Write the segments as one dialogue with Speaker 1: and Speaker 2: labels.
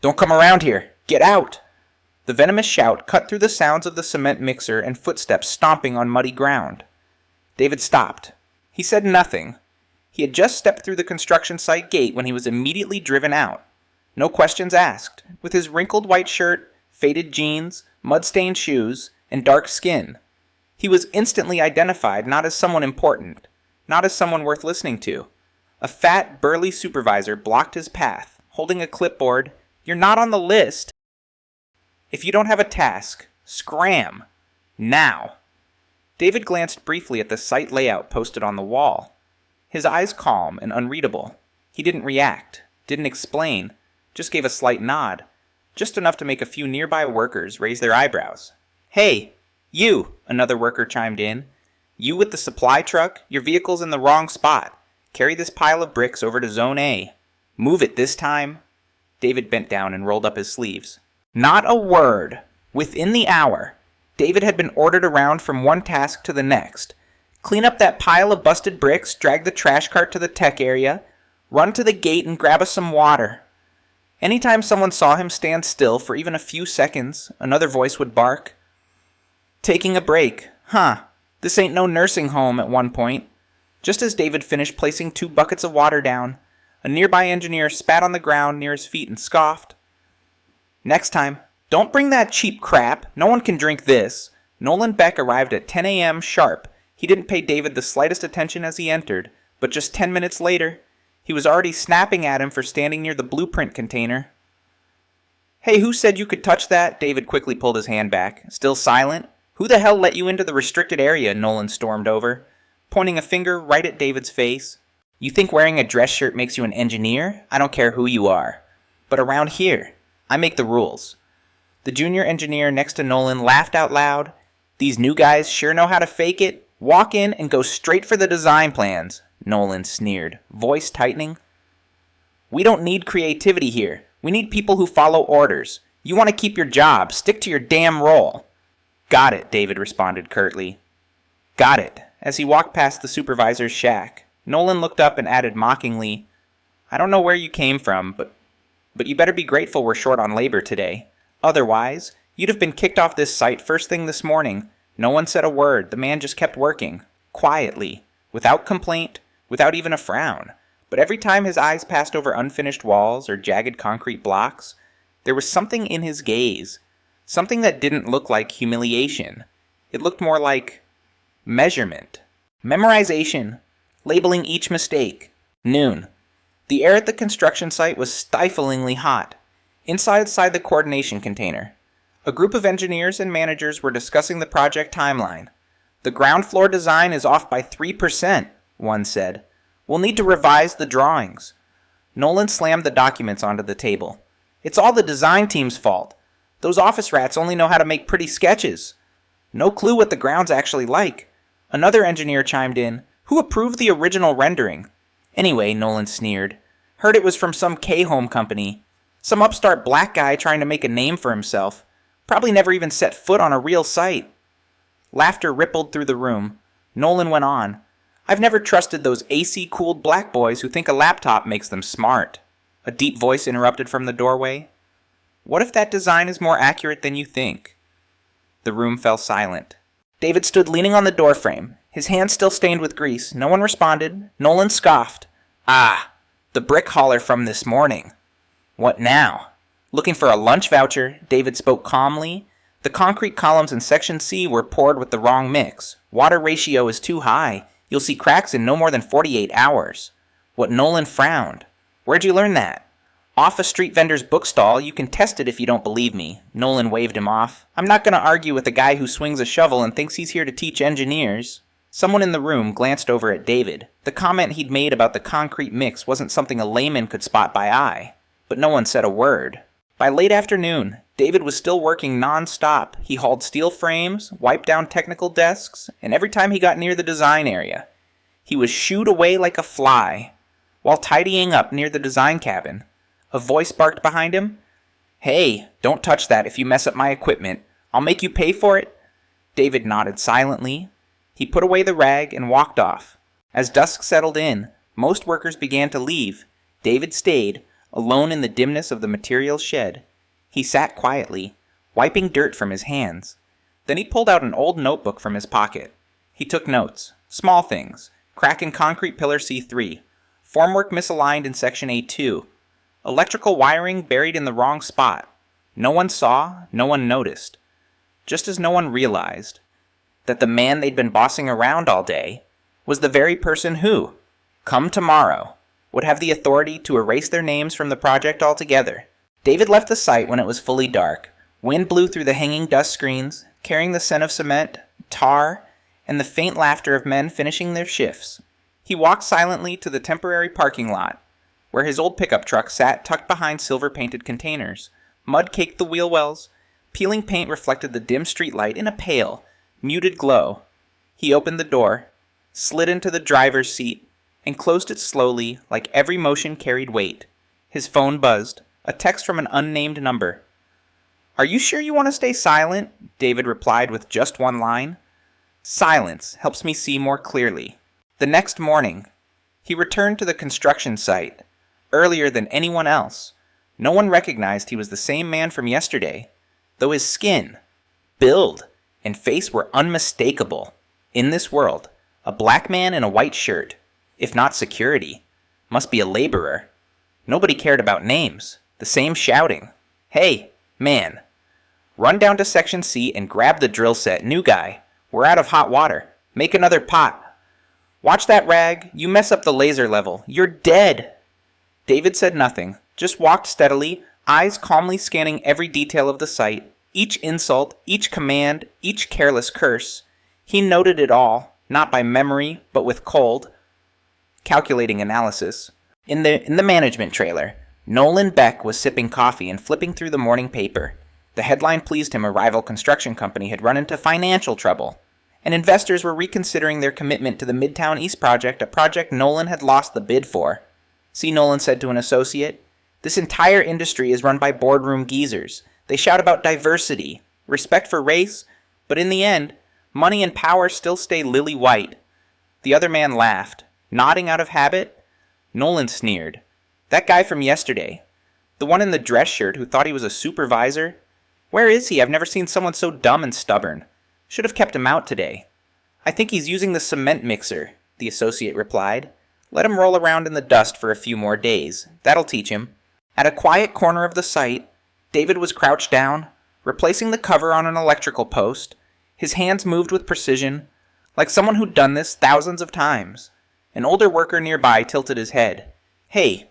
Speaker 1: Don't come around here! Get out! The venomous shout cut through the sounds of the cement mixer and footsteps stomping on muddy ground. David stopped. He said nothing. He had just stepped through the construction site gate when he was immediately driven out. No questions asked, with his wrinkled white shirt, faded jeans, mud-stained shoes, and dark skin. He was instantly identified not as someone important, not as someone worth listening to. A fat, burly supervisor blocked his path, holding a clipboard. "You're not on the list. If you don't have a task, scram. Now." David glanced briefly at the site layout posted on the wall. His eyes calm and unreadable. He didn't react, didn't explain, just gave a slight nod, just enough to make a few nearby workers raise their eyebrows. "Hey, you," another worker chimed in. "You with the supply truck, your vehicle's in the wrong spot. Carry this pile of bricks over to Zone A. Move it this time." David bent down and rolled up his sleeves. Not a word. Within the hour, David had been ordered around from one task to the next. Clean up that pile of busted bricks, drag the trash cart to the tech area, run to the gate and grab us some water. Anytime someone saw him stand still for even a few seconds, another voice would bark. "Taking a break. Huh. This ain't no nursing home," at one point. Just as David finished placing 2 buckets of water down, a nearby engineer spat on the ground near his feet and scoffed. "Next time, don't bring that cheap crap. No one can drink this." Nolan Beck arrived at 10 a.m. sharp. He didn't pay David the slightest attention as he entered, but just 10 minutes later, he was already snapping at him for standing near the blueprint container. "Hey, who said you could touch that?" David quickly pulled his hand back. Still silent? "Who the hell let you into the restricted area?" Nolan stormed over, pointing a finger right at David's face. "You think wearing a dress shirt makes you an engineer? I don't care who you are. But around here, I make the rules." The junior engineer next to Nolan laughed out loud. "These new guys sure know how to fake it. Walk in and go straight for the design plans," Nolan sneered, voice tightening. "We don't need creativity here. We need people who follow orders. You want to keep your job. Stick to your damn role." "Got it," David responded curtly. "Got it." As he walked past the supervisor's shack, Nolan looked up and added mockingly, "I don't know where you came from, but you better be grateful we're short on labor today. Otherwise, you'd have been kicked off this site first thing this morning." No one said a word. The man just kept working, quietly, without complaint, without even a frown. But every time his eyes passed over unfinished walls or jagged concrete blocks, there was something in his gaze, something that didn't look like humiliation. It looked more like measurement, memorization, labeling each mistake. Noon. The air at the construction site was stiflingly hot. Inside the coordination container, a group of engineers and managers were discussing the project timeline. "The ground floor design is off by 3%, one said. "We'll need to revise the drawings." Nolan slammed the documents onto the table. "It's all the design team's fault. Those office rats only know how to make pretty sketches. No clue what the ground's actually like." Another engineer chimed in. "Who approved the original rendering?" "Anyway," Nolan sneered. "Heard it was from some K-Home company. Some upstart black guy trying to make a name for himself. Probably never even set foot on a real site." Laughter rippled through the room. Nolan went on. "I've never trusted those AC-cooled black boys who think a laptop makes them smart." A deep voice interrupted from the doorway. "What if that design is more accurate than you think?" The room fell silent. David stood leaning on the doorframe, his hands still stained with grease. No one responded. Nolan scoffed. "Ah, the brick hauler from this morning. What now?" Looking for a lunch voucher, David spoke calmly. "The concrete columns in Section C were poured with the wrong mix. Water ratio is too high. You'll see cracks in no more than 48 hours. What Nolan frowned. "Where'd you learn that?" "Off a street vendor's bookstall. You can test it if you don't believe me." Nolan waved him off. "I'm not going to argue with a guy who swings a shovel and thinks he's here to teach engineers." Someone in the room glanced over at David. The comment he'd made about the concrete mix wasn't something a layman could spot by eye. But no one said a word. By late afternoon, David was still working non-stop. He hauled steel frames, wiped down technical desks, and every time he got near the design area, he was shooed away like a fly. While tidying up near the design cabin, a voice barked behind him. "Hey, don't touch that if you mess up my equipment. I'll make you pay for it." David nodded silently. He put away the rag and walked off. As dusk settled in, most workers began to leave. David stayed, alone in the dimness of the material shed. He sat quietly, wiping dirt from his hands. Then he pulled out an old notebook from his pocket. He took notes. Small things. Crack in concrete pillar C3. Formwork misaligned in section A2. Electrical wiring buried in the wrong spot. No one saw, no one noticed. Just as no one realized that the man they'd been bossing around all day was the very person who, come tomorrow, would have the authority to erase their names from the project altogether. David left the site when it was fully dark. Wind blew through the hanging dust screens, carrying the scent of cement, tar, and the faint laughter of men finishing their shifts. He walked silently to the temporary parking lot, where his old pickup truck sat tucked behind silver-painted containers. Mud caked the wheel wells. Peeling paint reflected the dim streetlight in a pale, muted glow. He opened the door, slid into the driver's seat, and closed it slowly, like every motion carried weight. His phone buzzed. A text from an unnamed number. "Are you sure you want to stay silent?" David replied with just one line. "Silence helps me see more clearly." The next morning, he returned to the construction site, earlier than anyone else. No one recognized he was the same man from yesterday, though his skin, build, and face were unmistakable. In this world, a black man in a white shirt, if not security, must be a laborer. Nobody cared about names. The same shouting. "Hey, man, run down to Section C and grab the drill set. New guy. We're out of hot water. Make another pot. Watch that rag. You mess up the laser level. You're dead." David said nothing, just walked steadily, eyes calmly scanning every detail of the site, each insult, each command, each careless curse. He noted it all, not by memory, but with cold, calculating analysis. In the management trailer, Nolan Beck was sipping coffee and flipping through the morning paper. The headline pleased him. A rival construction company had run into financial trouble, and investors were reconsidering their commitment to the Midtown East project, a project Nolan had lost the bid for. "See," Nolan said to an associate, "this entire industry is run by boardroom geezers. They shout about diversity, respect for race, but in the end, money and power still stay lily white." The other man laughed, nodding out of habit. Nolan sneered. "That guy from yesterday, the one in the dress shirt who thought he was a supervisor, where is he? I've never seen someone so dumb and stubborn. Should have kept him out today." "I think he's using the cement mixer," the associate replied. "Let him roll around in the dust for a few more days. That'll teach him." At a quiet corner of the site, David was crouched down, replacing the cover on an electrical post. His hands moved with precision, like someone who'd done this thousands of times. An older worker nearby tilted his head. "Hey,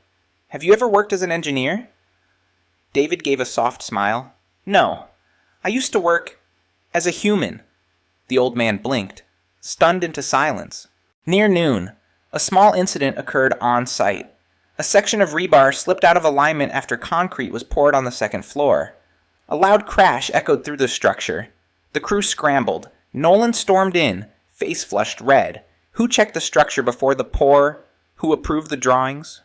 Speaker 1: have you ever worked as an engineer?" David gave a soft smile. "No. I used to work as a human." The old man blinked, stunned into silence. Near noon, a small incident occurred on site. A section of rebar slipped out of alignment after concrete was poured on the second floor. A loud crash echoed through the structure. The crew scrambled. Nolan stormed in, face flushed red. Who checked the structure before the pour? Who approved the drawings?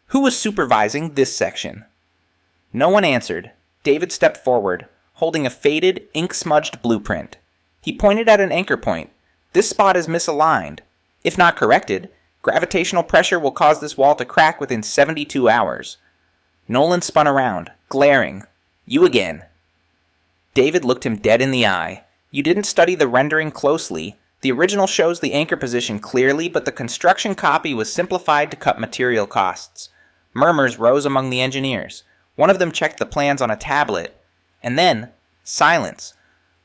Speaker 1: Who was supervising this section? No one answered. David stepped forward, holding a faded, ink-smudged blueprint. He pointed at an anchor point. "This spot is misaligned. If not corrected, gravitational pressure will cause this wall to crack within 72 hours. Nolan spun around, glaring. "You again." David looked him dead in the eye. "You didn't study the rendering closely. The original shows the anchor position clearly, but the construction copy was simplified to cut material costs." Murmurs rose among the engineers. One of them checked the plans on a tablet. And then, silence.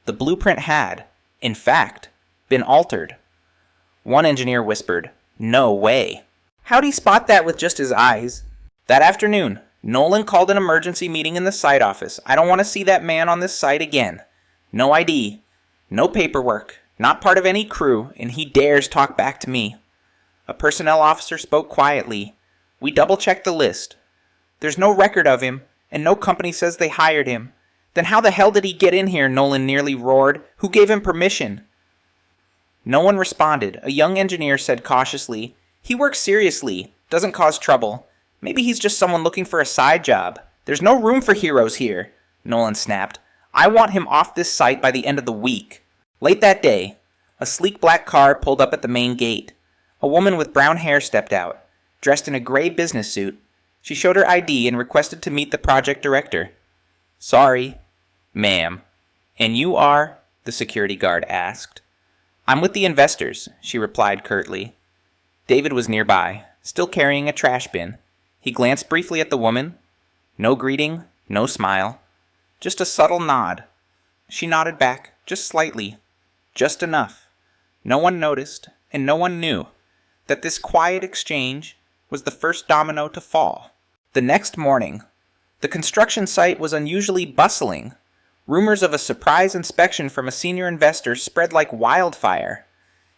Speaker 1: The blueprint had, in fact, been altered. One engineer whispered, "No way." How'd he spot that with just his eyes? That afternoon, Nolan called an emergency meeting in the site office. "I don't want to see that man on this site again. No ID, no paperwork, not part of any crew, and he dares talk back to me." A personnel officer spoke quietly. "We double-checked the list. There's no record of him, and no company says they hired him." "Then how the hell did he get in here?" Nolan nearly roared. "Who gave him permission?" No one responded. A young engineer said cautiously, "He works seriously, doesn't cause trouble. Maybe he's just someone looking for a side job." "There's no room for heroes here," Nolan snapped. "I want him off this site by the end of the week." Late that day, a sleek black car pulled up at the main gate. A woman with brown hair stepped out, dressed in a gray business suit. She showed her ID and requested to meet the project director. "Sorry, ma'am. And you are?" the security guard asked. "I'm with the investors," she replied curtly. David was nearby, still carrying a trash bin. He glanced briefly at the woman. No greeting, no smile. Just a subtle nod. She nodded back, just slightly. Just enough. No one noticed, and no one knew, that this quiet exchange was the first domino to fall. The next morning, the construction site was unusually bustling. Rumors of a surprise inspection from a senior investor spread like wildfire.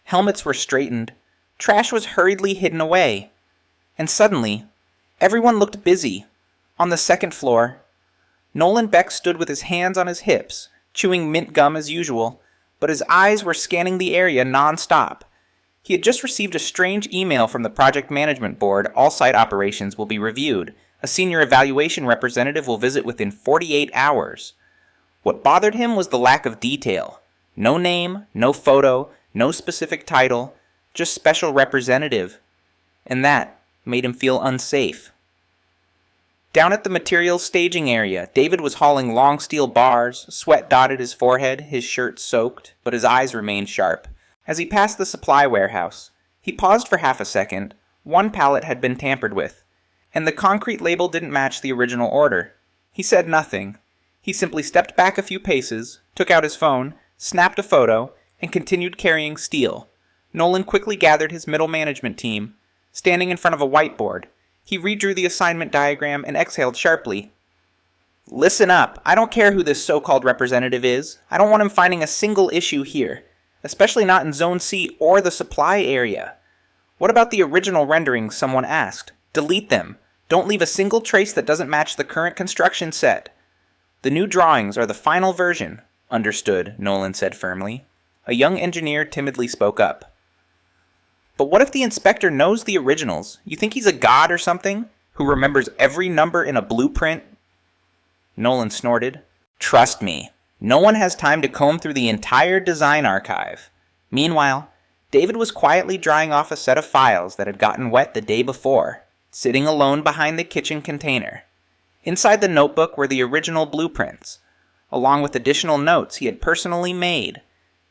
Speaker 1: Helmets were straightened, trash was hurriedly hidden away, and suddenly, everyone looked busy. On the second floor, Nolan Beck stood with his hands on his hips, chewing mint gum as usual, but his eyes were scanning the area non-stop. He had just received a strange email from the project management board. All site operations will be reviewed. A senior evaluation representative will visit within 48 hours. What bothered him was the lack of detail. No name, no photo, no specific title, just special representative. And that made him feel unsafe. Down at the materials staging area, David was hauling long steel bars. Sweat dotted his forehead, his shirt soaked, but his eyes remained sharp. As he passed the supply warehouse, he paused for half a second. One pallet had been tampered with, and the concrete label didn't match the original order. He said nothing. He simply stepped back a few paces, took out his phone, snapped a photo, and continued carrying steel. Nolan quickly gathered his middle management team. Standing in front of a whiteboard, he redrew the assignment diagram and exhaled sharply. "Listen up. I don't care who this so-called representative is. I don't want him finding a single issue here, especially not in Zone C or the supply area. What about the original renderings?" someone asked. "Delete them. Don't leave a single trace that doesn't match the current construction set." "The new drawings are the final version." "Understood," Nolan said firmly. A young engineer timidly spoke up. "But what if the inspector knows the originals? You think he's a god or something, who remembers every number in a blueprint?" Nolan snorted. "Trust me, no one has time to comb through the entire design archive." Meanwhile, David was quietly drying off a set of files that had gotten wet the day before, sitting alone behind the kitchen container. Inside the notebook were the original blueprints, along with additional notes he had personally made,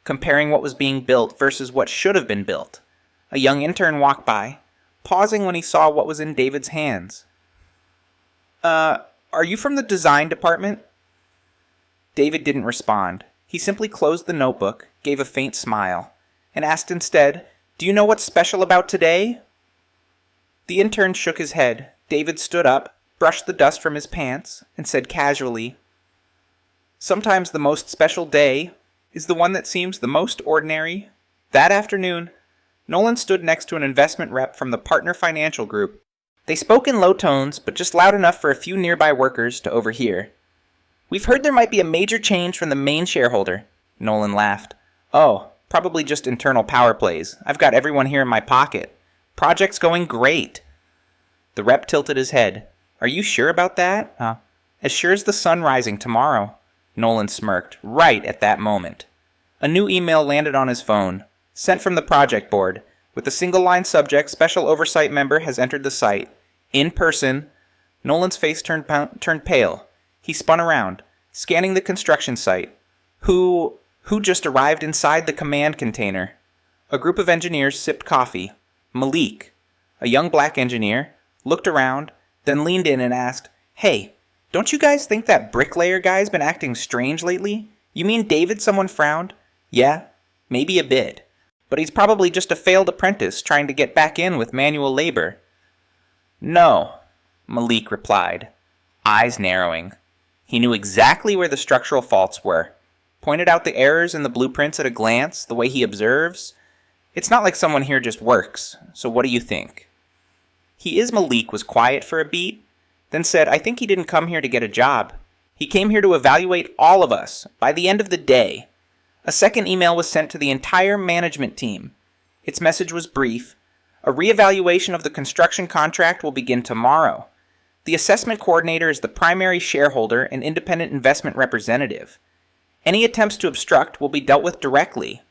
Speaker 1: comparing what was being built versus what should have been built. A young intern walked by, pausing when he saw what was in David's hands. Are you from the design department?" David didn't respond. He simply closed the notebook, gave a faint smile, and asked instead, "Do you know what's special about today?" The intern shook his head. David stood up, brushed the dust from his pants, and said casually, "Sometimes the most special day is the one that seems the most ordinary." That afternoon, Nolan stood next to an investment rep from the Partner Financial Group. They spoke in low tones, but just loud enough for a few nearby workers to overhear. "We've heard there might be a major change from the main shareholder." Nolan laughed. "Oh, probably just internal power plays. I've got everyone here in my pocket. Project's going great." The rep tilted his head. "Are you sure about that?" "As sure as the sun rising tomorrow." Nolan smirked, right at that moment. A new email landed on his phone, sent from the project board, with the single-line subject, "Special Oversight Member has entered the site. In person." Nolan's face turned pale. He spun around, scanning the construction site. Who just arrived inside the command container? A group of engineers sipped coffee. Malik, a young black engineer, looked around, then leaned in and asked, "Hey, don't you guys think that bricklayer guy's been acting strange lately?" "You mean David?" someone frowned. "Yeah, maybe a bit. But he's probably just a failed apprentice trying to get back in with manual labor." "No," Malik replied, eyes narrowing. He knew exactly where the structural faults were. Pointed out the errors in the blueprints at a glance, the way he observes. "It's not like someone here just works, so what do you think?" Malik was quiet for a beat, then said, "I think he didn't come here to get a job. He came here to evaluate all of us by the end of the day." A second email was sent to the entire management team. Its message was brief. "A reevaluation of the construction contract will begin tomorrow. The assessment coordinator is the primary shareholder and independent investment representative. Any attempts to obstruct will be dealt with directly."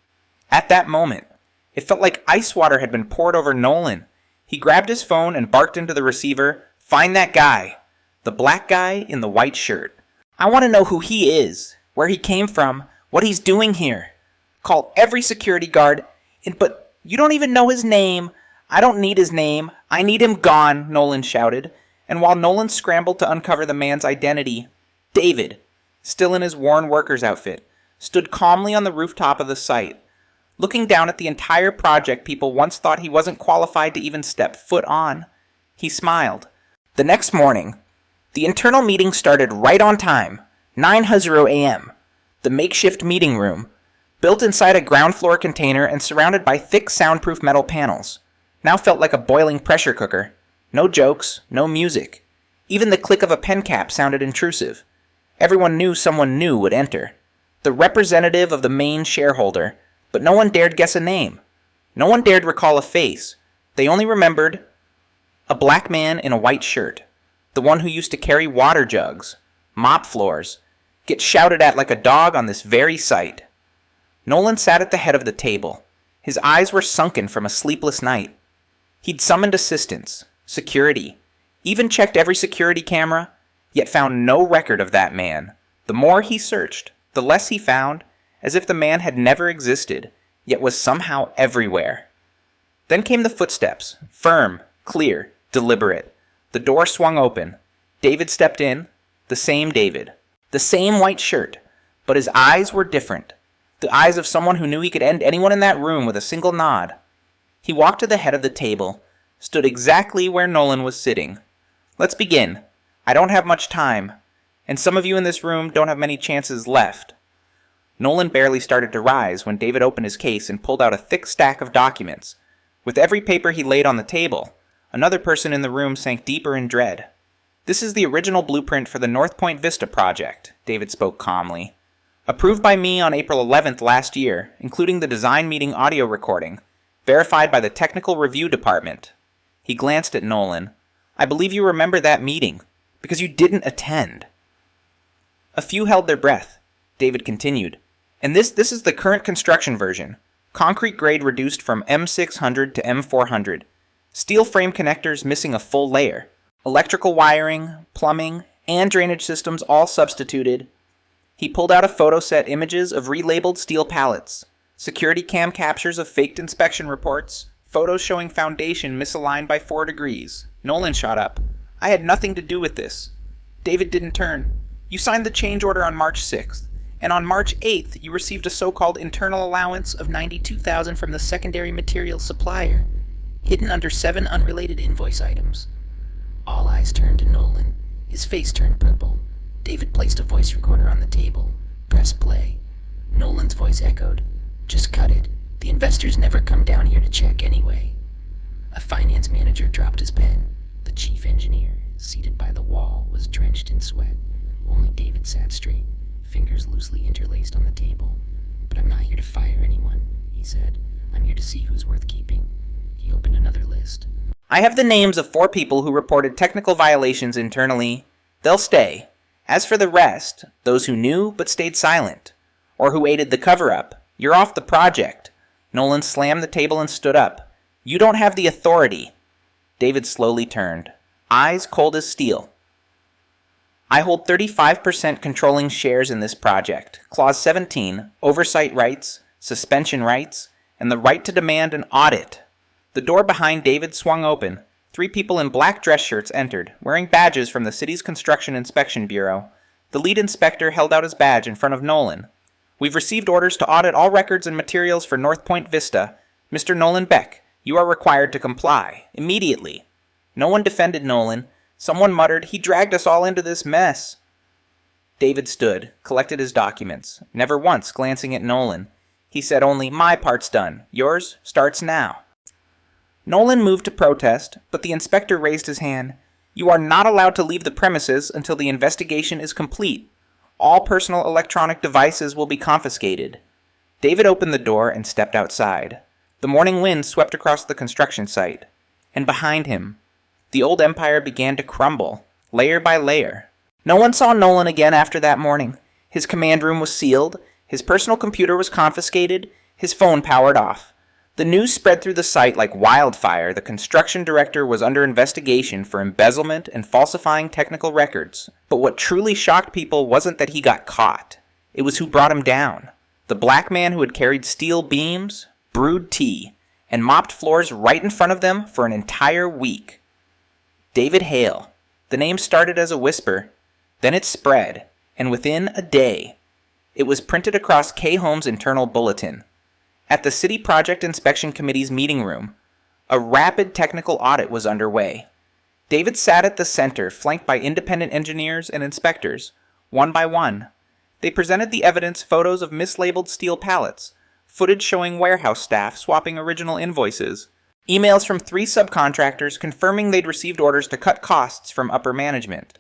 Speaker 1: At that moment, it felt like ice water had been poured over Nolan. He grabbed his phone and barked into the receiver, Find that guy. The black guy in the white shirt. I want to know who he is, where he came from, what he's doing here. Call every security guard, but you don't even know his name. I don't need his name. I need him gone, Nolan shouted. And while Nolan scrambled to uncover the man's identity, David, still in his worn worker's outfit, stood calmly on the rooftop of the site, looking down at the entire project people once thought he wasn't qualified to even step foot on. He smiled. The next morning, the internal meeting started right on time, 9:00 a.m. The makeshift meeting room, built inside a ground floor container and surrounded by thick soundproof metal panels, now felt like a boiling pressure cooker. No jokes, no music. Even the click of a pen cap sounded intrusive. Everyone knew someone new would enter. The representative of the main shareholder, but no one dared guess a name. No one dared recall a face. They only remembered a black man in a white shirt, the one who used to carry water jugs, mop floors, get shouted at like a dog on this very site. Nolan sat at the head of the table. His eyes were sunken from a sleepless night. He'd summoned assistance, security, even checked every security camera, yet found no record of that man. The more he searched, the less he found, as if the man had never existed, yet was somehow everywhere. Then came the footsteps, firm, clear, deliberate. The door swung open. David stepped in, the same David. The same white shirt, but his eyes were different. The eyes of someone who knew he could end anyone in that room with a single nod. He walked to the head of the table, stood exactly where Nolan was sitting. Let's begin. I don't have much time, and some of you in this room don't have many chances left. Nolan barely started to rise when David opened his case and pulled out a thick stack of documents. With every paper he laid on the table, another person in the room sank deeper in dread. This is the original blueprint for the North Point Vista project, David spoke calmly. Approved by me on April 11th last year, including the design meeting audio recording, verified by the Technical Review Department. He glanced at Nolan. I believe you remember that meeting, because you didn't attend. A few held their breath. David continued. And this is the current construction version. Concrete grade reduced from M600 to M400. Steel frame connectors missing a full layer. Electrical wiring, plumbing, and drainage systems all substituted. He pulled out a photo set images of relabeled steel pallets, security cam captures of faked inspection reports, photos showing foundation misaligned by 4 degrees. Nolan shot up. I had nothing to do with this. David didn't turn. You signed the change order on March 6th, and on March 8th you received a so-called internal allowance of $92,000 from the secondary materials supplier, hidden under 7 unrelated invoice items. All eyes turned to Nolan. His face turned purple. David placed a voice recorder on the table. Press play. Nolan's voice echoed. Just cut it. The investors never come down here to check anyway. A finance manager dropped his pen. The chief engineer, seated by the wall, was drenched in sweat. Only David sat straight, fingers loosely interlaced on the table. But I'm not here to fire anyone, he said. I'm here to see who's worth keeping. He opened another list. I have the names of 4 people who reported technical violations internally. They'll stay. As for the rest, those who knew but stayed silent, or who aided the cover-up, you're off the project. Nolan slammed the table and stood up. You don't have the authority. David slowly turned, eyes cold as steel. I hold 35% controlling shares in this project. Clause 17, oversight rights, suspension rights, and the right to demand an audit. The door behind David swung open. 3 people in black dress shirts entered, wearing badges from the city's Construction Inspection Bureau. The lead inspector held out his badge in front of Nolan. We've received orders to audit all records and materials for North Point Vista. Mr. Nolan Beck, you are required to comply. Immediately. No one defended Nolan. Someone muttered, he dragged us all into this mess. David stood, collected his documents, never once glancing at Nolan. He said only, my part's done. Yours starts now. Nolan moved to protest, but the inspector raised his hand. You are not allowed to leave the premises until the investigation is complete. All personal electronic devices will be confiscated. David opened the door and stepped outside. The morning wind swept across the construction site. And behind him, the old empire began to crumble, layer by layer. No one saw Nolan again after that morning. His command room was sealed, his personal computer was confiscated, his phone powered off. The news spread through the site like wildfire. The construction director was under investigation for embezzlement and falsifying technical records. But what truly shocked people wasn't that he got caught. It was who brought him down. The black man who had carried steel beams, brewed tea, and mopped floors right in front of them for an entire week. David Hale. The name started as a whisper, then it spread, and within a day, it was printed across K Home's internal bulletin. At the City Project Inspection Committee's meeting room, a rapid technical audit was underway. David sat at the center, flanked by independent engineers and inspectors, one by one. They presented the evidence: photos of mislabeled steel pallets, footage showing warehouse staff swapping original invoices, emails from 3 subcontractors confirming they'd received orders to cut costs from upper management,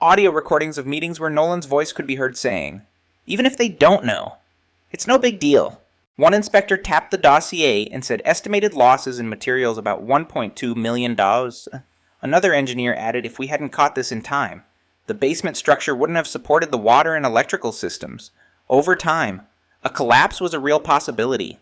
Speaker 1: audio recordings of meetings where Nolan's voice could be heard saying, "Even if they don't know, it's no big deal." One inspector tapped the dossier and said estimated losses in materials about $1.2 million. Another engineer added if we hadn't caught this in time, the basement structure wouldn't have supported the water and electrical systems. Over time, a collapse was a real possibility.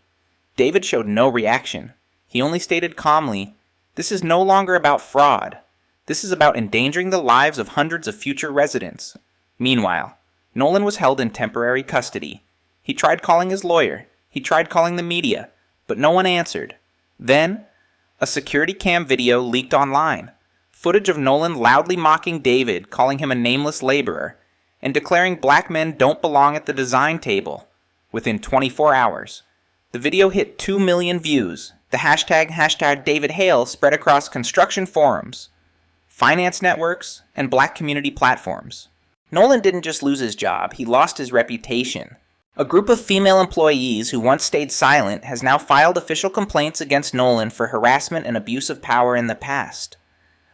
Speaker 1: David showed no reaction. He only stated calmly, "This is no longer about fraud. This is about endangering the lives of hundreds of future residents." Meanwhile, Nolan was held in temporary custody. He tried calling his lawyer. He tried calling the media, but no one answered. Then, a security cam video leaked online. Footage of Nolan loudly mocking David, calling him a nameless laborer, and declaring black men don't belong at the design table. Within 24 hours, the video hit 2 million views. The hashtag David Hale spread across construction forums, finance networks, and black community platforms. Nolan didn't just lose his job, he lost his reputation. A group of female employees who once stayed silent has now filed official complaints against Nolan for harassment and abuse of power in the past.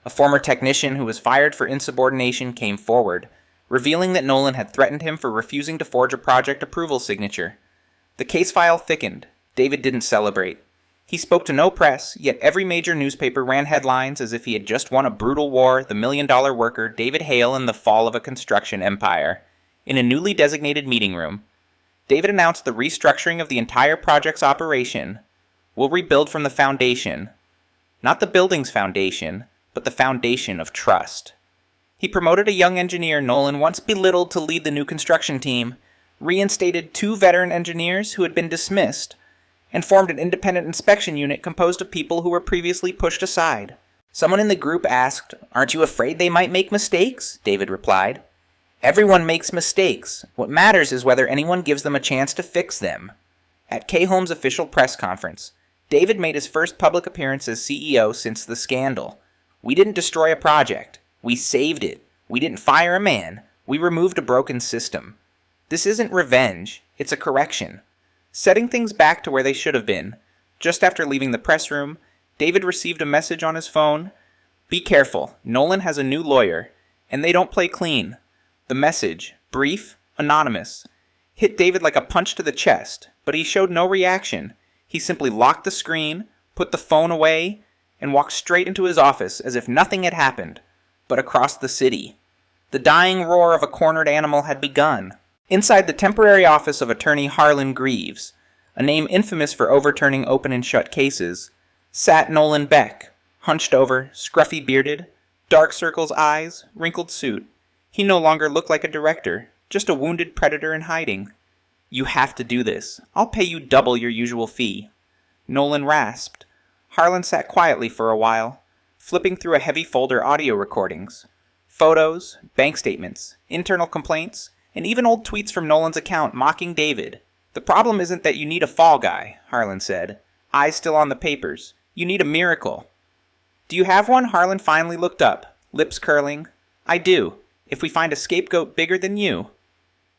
Speaker 1: A former technician who was fired for insubordination came forward, revealing that Nolan had threatened him for refusing to forge a project approval signature. The case file thickened. David didn't celebrate. He spoke to no press, yet every major newspaper ran headlines as if he had just won a brutal war, the million-dollar worker, David Hale, and the fall of a construction empire. In a newly designated meeting room, David announced the restructuring of the entire project's operation. "We'll rebuild from the foundation. Not the building's foundation, but the foundation of trust." He promoted a young engineer Nolan once belittled to lead the new construction team, reinstated 2 veteran engineers who had been dismissed, and formed an independent inspection unit composed of people who were previously pushed aside. Someone in the group asked, "Aren't you afraid they might make mistakes?" David replied, "Everyone makes mistakes. What matters is whether anyone gives them a chance to fix them." At K Home's official press conference, David made his first public appearance as CEO since the scandal. "We didn't destroy a project. We saved it. We didn't fire a man. We removed a broken system. This isn't revenge. It's a correction." Setting things back to where they should have been, just after leaving the press room, David received a message on his phone. "Be careful. Nolan has a new lawyer, and they don't play clean." The message, brief, anonymous, hit David like a punch to the chest, but he showed no reaction. He simply locked the screen, put the phone away, and walked straight into his office as if nothing had happened. But across the city, the dying roar of a cornered animal had begun. Inside the temporary office of attorney Harlan Greaves, a name infamous for overturning open and shut cases, sat Nolan Beck, hunched over, scruffy-bearded, dark circles eyes, wrinkled suit. He no longer looked like a director, just a wounded predator in hiding. "You have to do this. I'll pay you double your usual fee." Nolan rasped. Harlan sat quietly for a while, flipping through a heavy folder audio recordings, photos, bank statements, internal complaints, and even old tweets from Nolan's account mocking David. "The problem isn't that you need a fall guy," Harlan said, eyes still on the papers. "You need a miracle." "Do you have one?" Harlan finally looked up, lips curling. "I do. If we find a scapegoat bigger than you."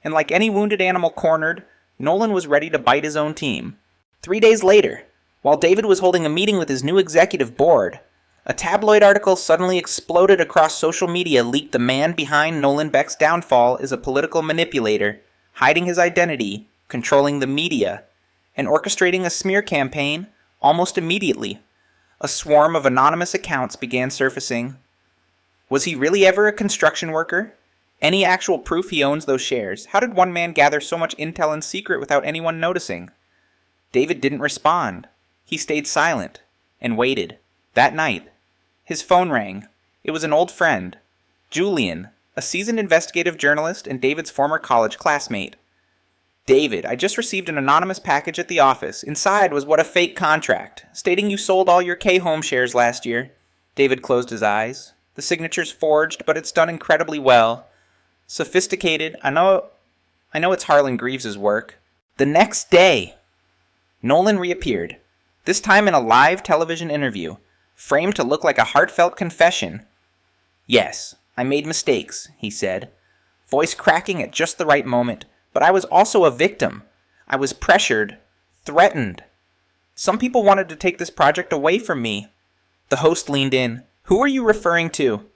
Speaker 1: And like any wounded animal cornered, Nolan was ready to bite his own team. 3 days later, while David was holding a meeting with his new executive board, a tabloid article suddenly exploded across social media leaked the man behind Nolan Beck's downfall is a political manipulator, hiding his identity, controlling the media, and orchestrating a smear campaign almost immediately. A swarm of anonymous accounts began surfacing. Was he really ever a construction worker? Any actual proof he owns those shares? How did one man gather so much intel in secret without anyone noticing? David didn't respond. He stayed silent and waited. That night, his phone rang. It was an old friend, Julian, a seasoned investigative journalist and David's former college classmate. "David, I just received an anonymous package at the office. Inside was what a fake contract, stating you sold all your K-Home shares last year." David closed his eyes. The signature's forged, but it's done incredibly well. Sophisticated. I know it's Harlan Greaves' work. The next day, Nolan reappeared, this time in a live television interview, framed to look like a heartfelt confession. "Yes, I made mistakes," he said, voice cracking at just the right moment, "but I was also a victim. I was pressured, threatened. Some people wanted to take this project away from me." The host leaned in. "Who are you referring to?"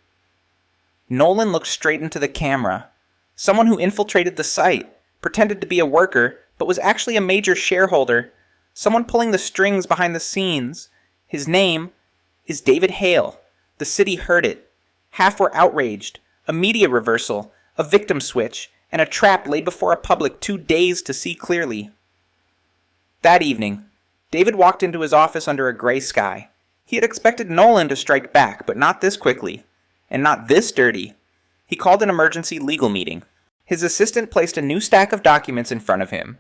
Speaker 1: Nolan looked straight into the camera. Someone who infiltrated the site, pretended to be a worker, but was actually a major shareholder. Someone pulling the strings behind the scenes. His name is David Hale. The city heard it. Half were outraged. A media reversal, a victim switch, and a trap laid before a public too dazed to see clearly. That evening, David walked into his office under a gray sky. He had expected Nolan to strike back, but not this quickly. And not this dirty. He called an emergency legal meeting. His assistant placed a new stack of documents in front of him.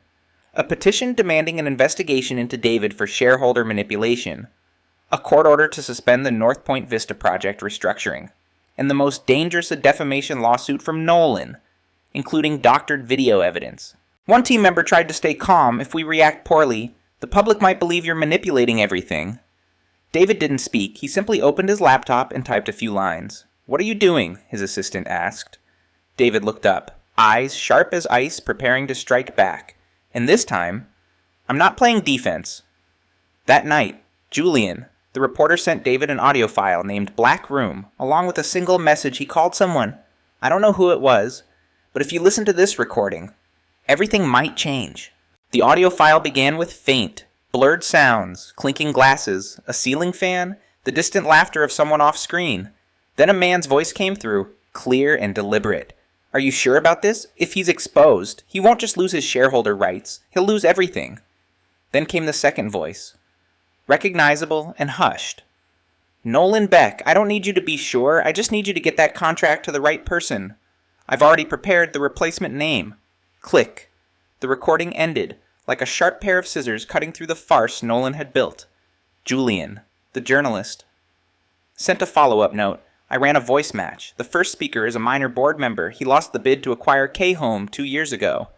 Speaker 1: A petition demanding an investigation into David for shareholder manipulation. A court order to suspend the North Point Vista project restructuring. And the most dangerous defamation lawsuit from Nolan, including doctored video evidence. One team member tried to stay calm. "If we react poorly, the public might believe you're manipulating everything." David didn't speak. He simply opened his laptop and typed a few lines. "What are you doing?" his assistant asked. David looked up, eyes sharp as ice, preparing to strike back. And this time, "I'm not playing defense." That night, Julian, the reporter, sent David an audio file named Black Room, along with a single message. He called someone. I don't know who it was, but if you listen to this recording, everything might change. The audio file began with faint, blurred sounds, clinking glasses, a ceiling fan, the distant laughter of someone off screen. Then a man's voice came through, clear and deliberate. "Are you sure about this? If he's exposed, he won't just lose his shareholder rights. He'll lose everything." Then came the second voice, recognizable and hushed. "Nolan Beck, I don't need you to be sure. I just need you to get that contract to the right person. I've already prepared the replacement name." Click. The recording ended, like a sharp pair of scissors cutting through the farce Nolan had built. Julian, the journalist, sent a follow-up note. "I ran a voice match. The first speaker is a minor board member. He lost the bid to acquire K-Home 2 years ago."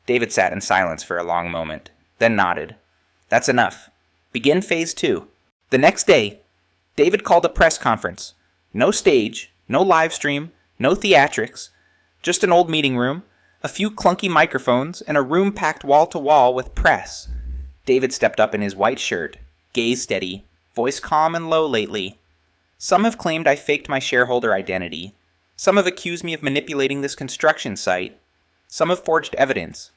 Speaker 1: David sat in silence for a long moment, then nodded. "That's enough. Begin phase 2. The next day, David called a press conference. No stage, no live stream, no theatrics, just an old meeting room, a few clunky microphones, and a room packed wall to wall with press. David stepped up in his white shirt, gaze steady, voice calm and low lately. "Some have claimed I faked my shareholder identity. Some have accused me of manipulating this construction site. Some have forged evidence,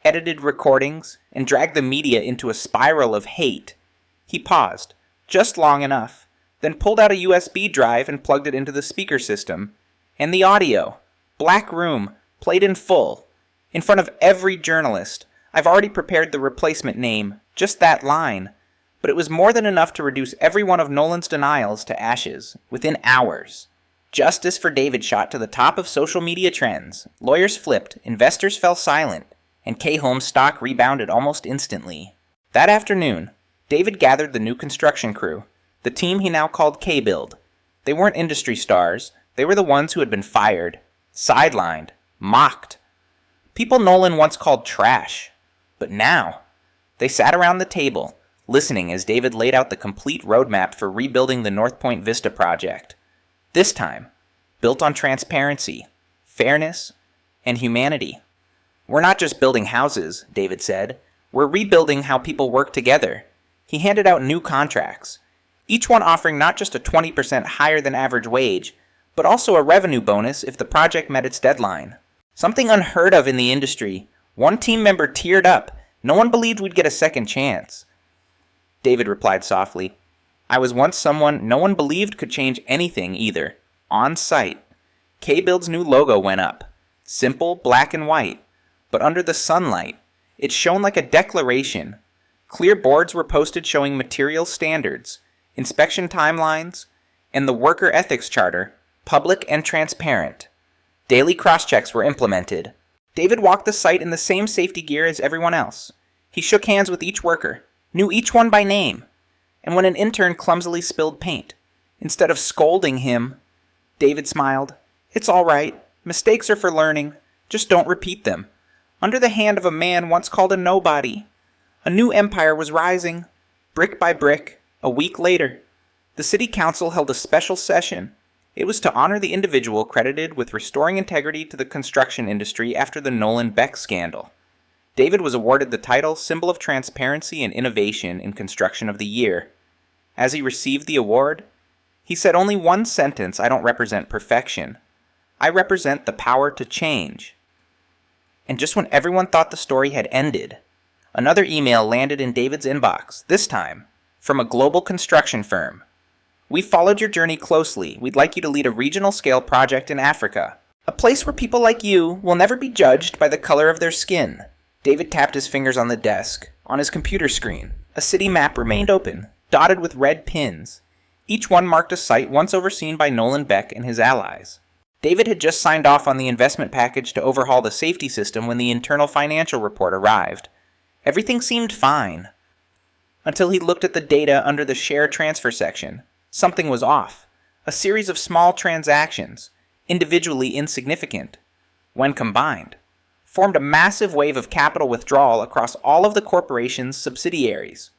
Speaker 1: edited recordings, and dragged the media into a spiral of hate." He paused, just long enough, then pulled out a USB drive and plugged it into the speaker system. And the audio, Black Room, played in full, in front of every journalist. I've already prepared the replacement name, just that line. But it was more than enough to reduce every one of Nolan's denials to ashes, within hours. Justice for David shot to the top of social media trends. Lawyers flipped, investors fell silent, and K-Home stock rebounded almost instantly. That afternoon, David gathered the new construction crew, the team he now called K-Build. They weren't industry stars. They were the ones who had been fired, sidelined, mocked. People Nolan once called trash. But now, they sat around the table, listening as David laid out the complete roadmap for rebuilding the North Point Vista project. This time, built on transparency, fairness, and humanity. "We're not just building houses," David said. "We're rebuilding how people work together." He handed out new contracts, each one offering not just a 20% higher than average wage, but also a revenue bonus if the project met its deadline. Something unheard of in the industry. One team member teared up. No one believed we'd get a second chance. David replied softly, "I was once someone no one believed could change anything either. On site. K-Build's new logo went up. Simple, black and white. But under the sunlight, it shone like a declaration. Clear boards were posted showing material standards, inspection timelines, and the worker ethics charter, public and transparent. Daily cross-checks were implemented. David walked the site in the same safety gear as everyone else. He shook hands with each worker, knew each one by name, and when an intern clumsily spilled paint, instead of scolding him, David smiled. "It's all right. Mistakes are for learning. Just don't repeat them." Under the hand of a man once called a nobody, a new empire was rising, brick by brick. A week later, the city council held a special session. It was to honor the individual credited with restoring integrity to the construction industry after the Nolan Beck scandal. David was awarded the title Symbol of Transparency and Innovation in Construction of the Year. As he received the award, he said only one sentence: "I don't represent perfection. I represent the power to change." And just when everyone thought the story had ended, another email landed in David's inbox, this time from a global construction firm. "We followed your journey closely. We'd like you to lead a regional-scale project in Africa. A place where people like you will never be judged by the color of their skin." David tapped his fingers on the desk. On his computer screen, a city map remained open, dotted with red pins. Each one marked a site once overseen by Nolan Beck and his allies. David had just signed off on the investment package to overhaul the safety system when the internal financial report arrived. Everything seemed fine, until he looked at the data under the share transfer section. Something was off. A series of small transactions, individually insignificant, when combined, formed a massive wave of capital withdrawal across all of the corporation's subsidiaries.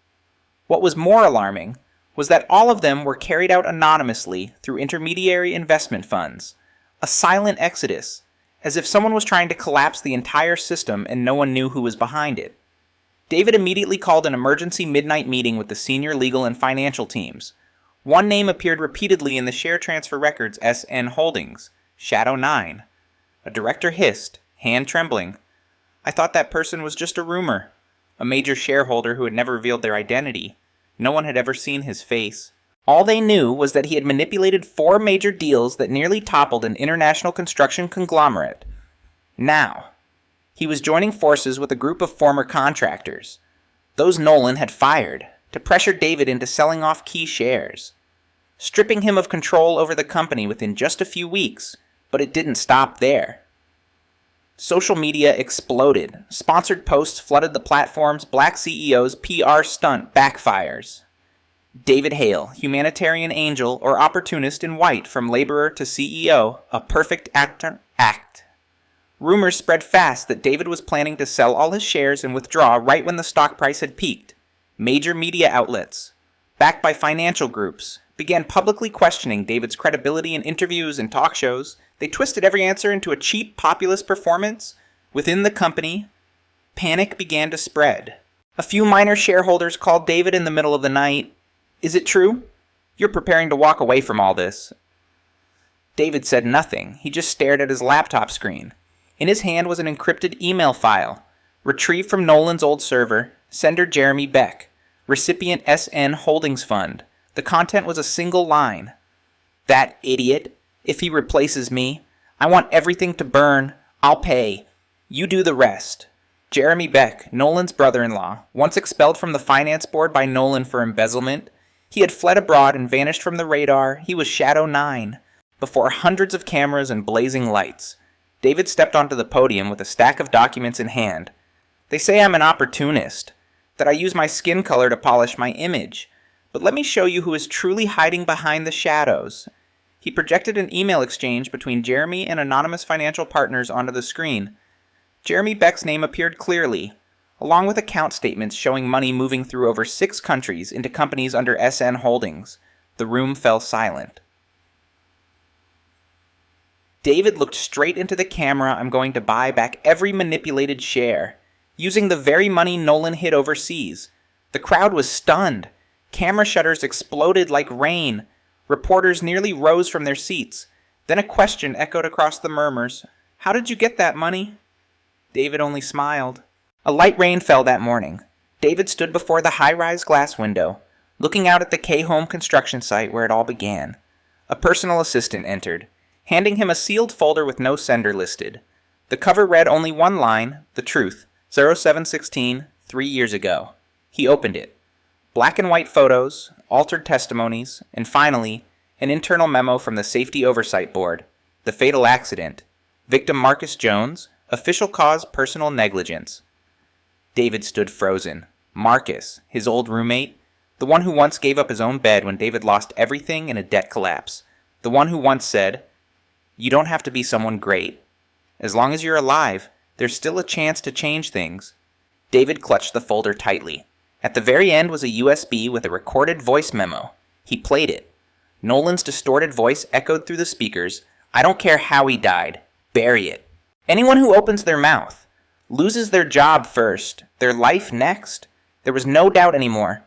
Speaker 1: What was more alarming was that all of them were carried out anonymously through intermediary investment funds. A silent exodus, as if someone was trying to collapse the entire system and no one knew who was behind it. David immediately called an emergency midnight meeting with the senior legal and financial teams. One name appeared repeatedly in the share transfer records: SN Holdings, Shadow 9. A director hissed, hand trembling, "I thought that person was just a rumor." A major shareholder who had never revealed their identity. No one had ever seen his face. All they knew was that he had manipulated 4 major deals that nearly toppled an international construction conglomerate. Now, he was joining forces with a group of former contractors, those Nolan had fired, to pressure David into selling off key shares, stripping him of control over the company within just a few weeks. But it didn't stop there. Social media exploded. Sponsored posts flooded the platforms. Black CEO's PR stunt backfires. David Hale, humanitarian angel or opportunist in white from laborer to CEO, a perfect act. Rumors spread fast that David was planning to sell all his shares and withdraw right when the stock price had peaked. Major media outlets, backed by financial groups, began publicly questioning David's credibility in interviews and talk shows. They twisted every answer into a cheap, populist performance. Within the company, panic began to spread. A few minor shareholders called David in the middle of the night. "Is it true? You're preparing to walk away from all this." David said nothing. He just stared at his laptop screen. In his hand was an encrypted email file, retrieved from Nolan's old server, sender Jeremy Beck, recipient SN Holdings Fund. The content was a single line. "That idiot. If he replaces me, I want everything to burn. I'll pay. You do the rest." Jeremy Beck, Nolan's brother-in-law, once expelled from the finance board by Nolan for embezzlement, he had fled abroad and vanished from the radar. He was Shadow 9. Before hundreds of cameras and blazing lights, David stepped onto the podium with a stack of documents in hand. "They say I'm an opportunist, that I use my skin color to polish my image. But let me show you who is truly hiding behind the shadows." He projected an email exchange between Jeremy and anonymous financial partners onto the screen. Jeremy Beck's name appeared clearly, along with account statements showing money moving through over 6 countries into companies under SN Holdings. The room fell silent. David looked straight into the camera. "I'm going to buy back every manipulated share, using the very money Nolan hid overseas." The crowd was stunned. Camera shutters exploded like rain. Reporters nearly rose from their seats. Then a question echoed across the murmurs. "How did you get that money?" David only smiled. A light rain fell that morning. David stood before the high-rise glass window, looking out at the K-Home construction site where it all began. A personal assistant entered, handing him a sealed folder with no sender listed. The cover read only one line, the truth, 0716, 3 years ago. He opened it. Black and white photos, altered testimonies, and finally, an internal memo from the Safety Oversight Board. The fatal accident. Victim Marcus Jones. Official cause personal negligence. David stood frozen. Marcus, his old roommate, the one who once gave up his own bed when David lost everything in a debt collapse. The one who once said, "You don't have to be someone great. As long as you're alive, there's still a chance to change things." David clutched the folder tightly. At the very end was a USB with a recorded voice memo. He played it. Nolan's distorted voice echoed through the speakers. "I don't care how he died. Bury it. Anyone who opens their mouth loses their job first, their life next." There was no doubt anymore.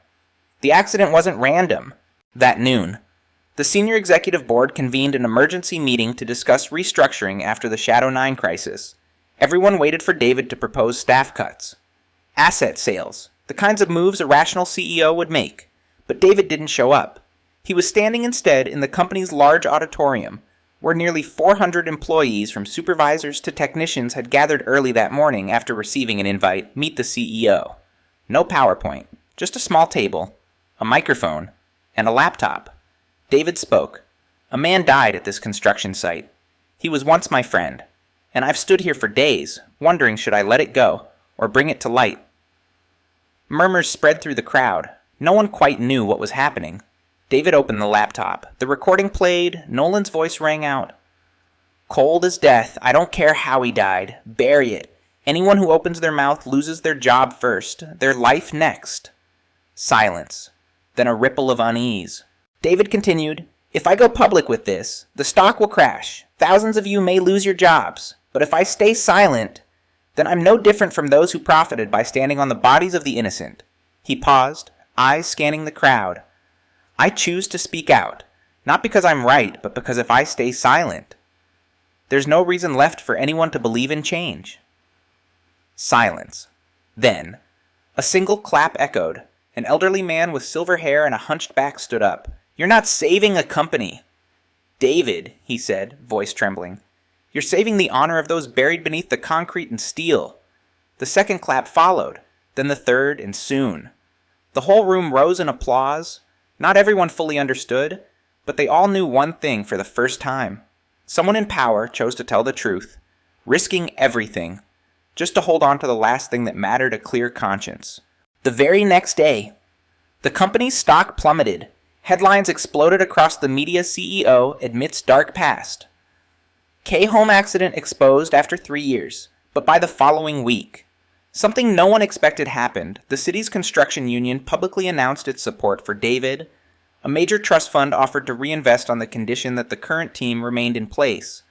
Speaker 1: The accident wasn't random. That noon, the senior executive board convened an emergency meeting to discuss restructuring after the Shadow 9 crisis. Everyone waited for David to propose staff cuts. Asset sales, the kinds of moves a rational CEO would make. But David didn't show up. He was standing instead in the company's large auditorium, where nearly 400 employees from supervisors to technicians had gathered early that morning after receiving an invite, "Meet the CEO." No PowerPoint, just a small table, a microphone, and a laptop. David spoke. "A man died at this construction site. He was once my friend, and I've stood here for days, wondering should I let it go, or bring it to light." Murmurs spread through the crowd. No one quite knew what was happening. David opened the laptop. The recording played. Nolan's voice rang out. "Cold as death. I don't care how he died. Bury it. Anyone who opens their mouth loses their job first, their life next." Silence. Then a ripple of unease. David continued, "If I go public with this, the stock will crash. Thousands of you may lose your jobs. But if I stay silent, then I'm no different from those who profited by standing on the bodies of the innocent." He paused, eyes scanning the crowd. "I choose to speak out, not because I'm right, but because if I stay silent, there's no reason left for anyone to believe in change." Silence. Then, a single clap echoed. An elderly man with silver hair and a hunched back stood up. "You're not saving a company." "David," he said, voice trembling, "you're saving the honor of those buried beneath the concrete and steel." The second clap followed, then the third, and soon. The whole room rose in applause. Not everyone fully understood, but they all knew one thing for the first time. Someone in power chose to tell the truth, risking everything, just to hold on to the last thing that mattered, a clear conscience. The very next day, the company's stock plummeted. Headlines exploded across the media. CEO admits dark past. K-Home accident exposed after 3 years, but by the following week, something no one expected happened. The city's construction union publicly announced its support for David. A major trust fund offered to reinvest on the condition that the current team remained in place.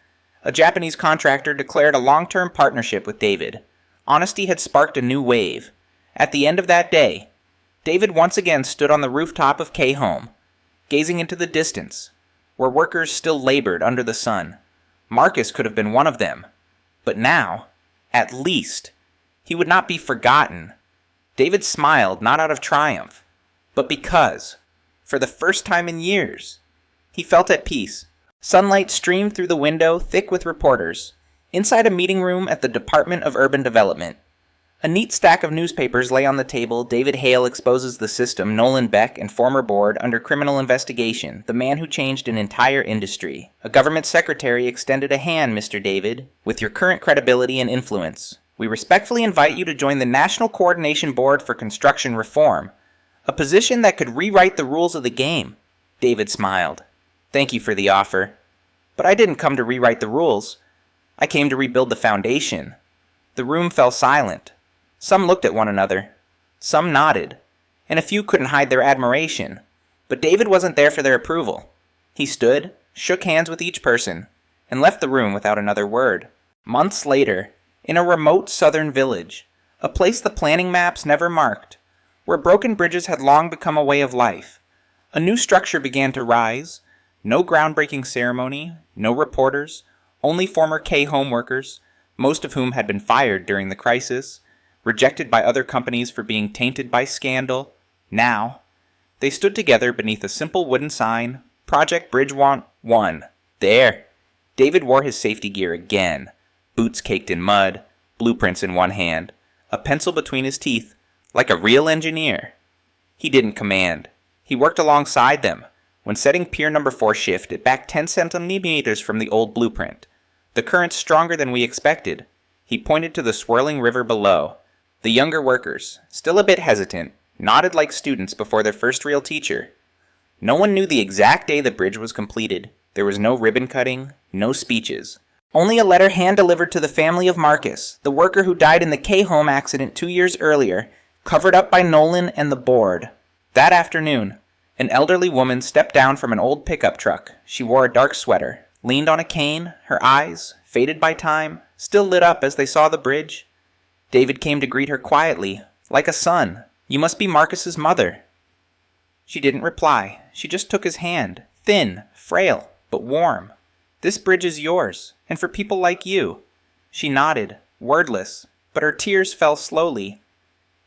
Speaker 1: A Japanese contractor declared a long-term partnership with David. Honesty had sparked a new wave. At the end of that day, David once again stood on the rooftop of K-Home, gazing into the distance, where workers still labored under the sun. Marcus could have been one of them. But now, at least, he would not be forgotten. David smiled not out of triumph, but because, for the first time in years, he felt at peace. Sunlight streamed through the window, thick with reporters. Inside a meeting room at the Department of Urban Development, a neat stack of newspapers lay on the table. David Hale exposes the system, Nolan Beck and former board under criminal investigation, the man who changed an entire industry. A government secretary extended a hand, "Mr. David. With your current credibility and influence, we respectfully invite you to join the National Coordination Board for Construction Reform, a position that could rewrite the rules of the game." David smiled. "Thank you for the offer. But I didn't come to rewrite the rules. I came to rebuild the foundation." The room fell silent. Some looked at one another. Some nodded. And a few couldn't hide their admiration. But David wasn't there for their approval. He stood, shook hands with each person, and left the room without another word. Months later, in a remote southern village, a place the planning maps never marked, where broken bridges had long become a way of life, a new structure began to rise. No groundbreaking ceremony, no reporters, only former K-Home workers, most of whom had been fired during the crisis, rejected by other companies for being tainted by scandal. Now, they stood together beneath a simple wooden sign, Project Bridge 1. There. David wore his safety gear again, boots caked in mud, blueprints in one hand, a pencil between his teeth. like a real engineer. He didn't command. He worked alongside them. When setting Pier Number 4 shift, it backed 10 centimeters from the old blueprint. The current's stronger than we expected. He pointed to the swirling river below. The younger workers, still a bit hesitant, nodded like students before their first real teacher. No one knew the exact day the bridge was completed. There was no ribbon cutting, no speeches. Only a letter hand-delivered to the family of Marcus, the worker who died in the K-Home accident 2 years earlier, covered up by Nolan and the board. That afternoon, an elderly woman stepped down from an old pickup truck. She wore a dark sweater, leaned on a cane, her eyes, faded by time, still lit up as they saw the bridge. David came to greet her quietly, like a son. "You must be Marcus's mother." She didn't reply. She just took his hand, thin, frail, but warm. "This bridge is yours, and for people like you." She nodded, wordless, but her tears fell slowly.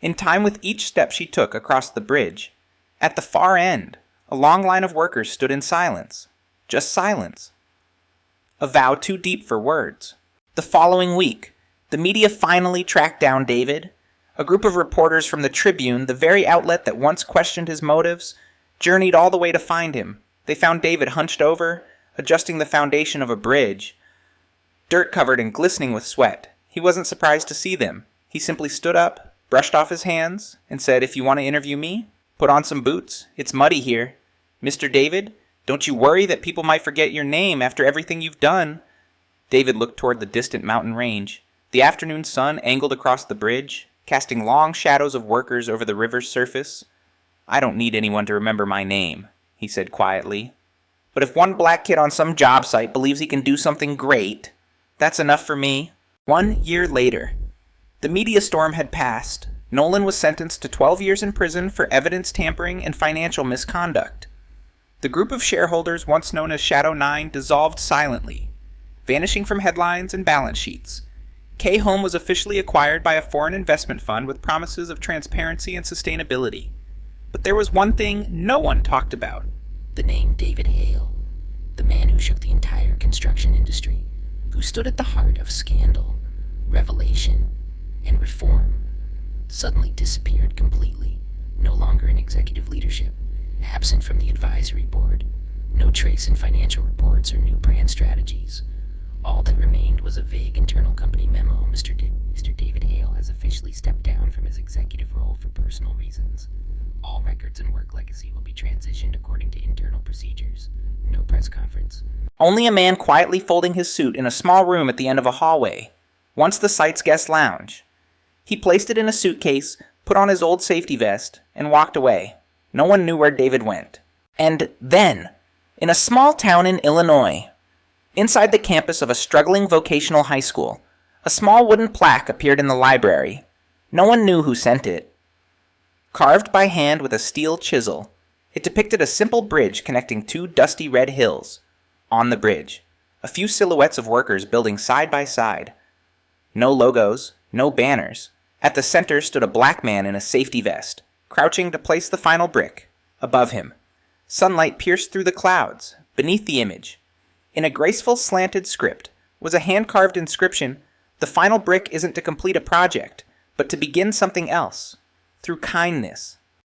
Speaker 1: In time with each step she took across the bridge. At the far end, a long line of workers stood in silence. Just silence. A vow too deep for words. The following week, the media finally tracked down David. A group of reporters from the Tribune, the very outlet that once questioned his motives, journeyed all the way to find him. They found David hunched over, adjusting the foundation of a bridge, dirt covered and glistening with sweat. He wasn't surprised to see them. He simply stood up, brushed off his hands, and said, "If you want to interview me, put on some boots. It's muddy here. Mr. David, don't you worry that people might forget your name after everything you've done." David looked toward the distant mountain range. The afternoon sun angled across the bridge, casting long shadows of workers over the river's surface. "I don't need anyone to remember my name," he said quietly. "But if one black kid on some job site believes he can do something great, that's enough for me." 1 year later. The media storm had passed. Nolan was sentenced to 12 years in prison for evidence tampering and financial misconduct. The group of shareholders once known as Shadow 9 dissolved silently, vanishing from headlines and balance sheets. K-Home was officially acquired by a foreign investment fund with promises of transparency and sustainability. But there was one thing no one talked about.
Speaker 2: The name David Hale, the man who shook the entire construction industry, who stood at the heart of scandal, revelation, and reform, suddenly disappeared completely, no longer in executive leadership, absent from the advisory board, no trace in financial reports or new brand strategies. All that remained was a vague internal company memo. Mr. David Hale has officially stepped down from his executive role for personal reasons. All records and work legacy will be transitioned according to internal procedures. No press conference.
Speaker 1: Only a man quietly folding his suit in a small room at the end of a hallway, once the site's guest lounge. He placed it in a suitcase, put on his old safety vest, and walked away. No one knew where David went. And then, in a small town in Illinois, inside the campus of a struggling vocational high school, a small wooden plaque appeared in the library. No one knew who sent it. Carved by hand with a steel chisel, it depicted a simple bridge connecting two dusty red hills. On the bridge, a few silhouettes of workers building side by side. No logos, no banners. At the center stood a black man in a safety vest, crouching to place the final brick. Above him, sunlight pierced through the clouds. Beneath the image, in a graceful slanted script, was a hand-carved inscription: "The final brick isn't to complete a project, but to begin something else. Through kindness,